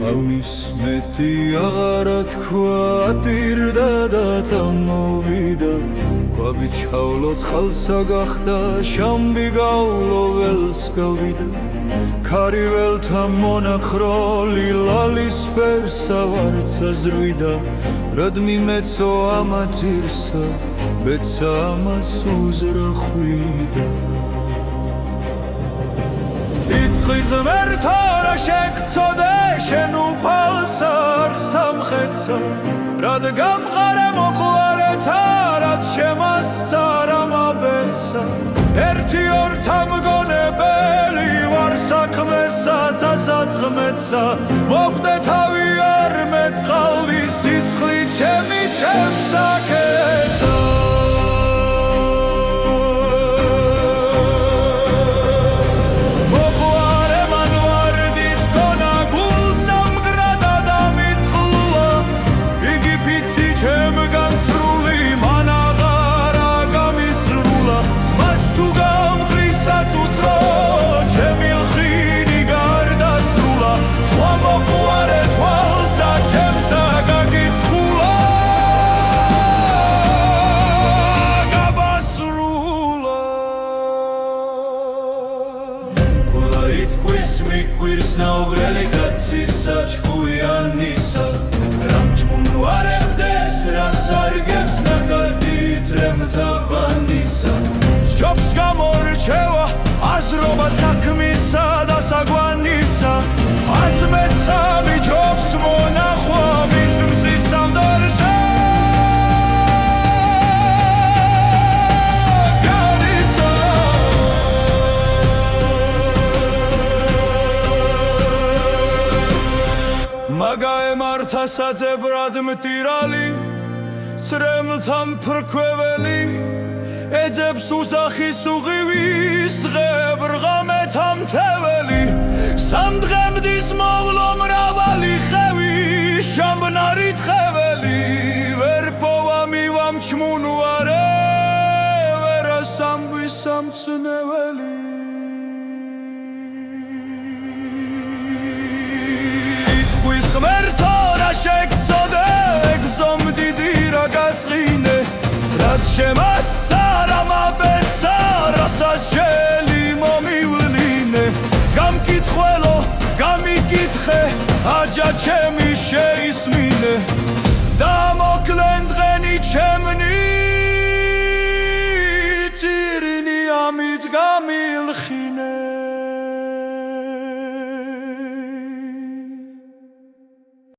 ამის მეტი აღარა თქვა ატირდა და წამოვიდა ქვაბი ჩავლო წყალსა გახდა შამბი გავლო ველს გავიდა ქარი ველთა მონახროლი ლალის ფერსა ვარცა ზრვიდა რად მიმეცო ამა ჯირსა ბეცა ამას უზრახვიდა იტყვის ღმერთო რა შეგწოდე შენ უფალს არს დამხეცა რად გამყარე მოყვარეთა რაც შემასწა რა მაბეცა ერთი ორ თამგონებელი ვარ საქმესა დასაწყმეცა მოკვდე თავი არ მეწყალვი სისხლით ჩემი ჩემს აკეთა მიკვირს ნაუღრელი კაცის საჩქუიანისა რამ ჩმუნვარებდეს რა სარგებს ნაკადი ძრემთა ბანისა სჯობს გამორჩევა აზრობა საქმისა და საგვანისა აწმეცა მიჯობს მონახვა მის მზის სამდორზე მაგაემართა საძებრად მტირალი ცრემლთა მფრქვეველი ეძებს უზახის უღივის დღე ბრღამეთა მთეველი სამ დღემდის მოვლო მრავალი ხევი შამბნარით ხეველი ვერ პოვა მივამ ჩმუნვარე ვერა სამბის სამცნეველი ღმერთო რა შეგწოდე გზომ დიდი რა გაწყინე რაც შემასწა რა მაბეცა რასაც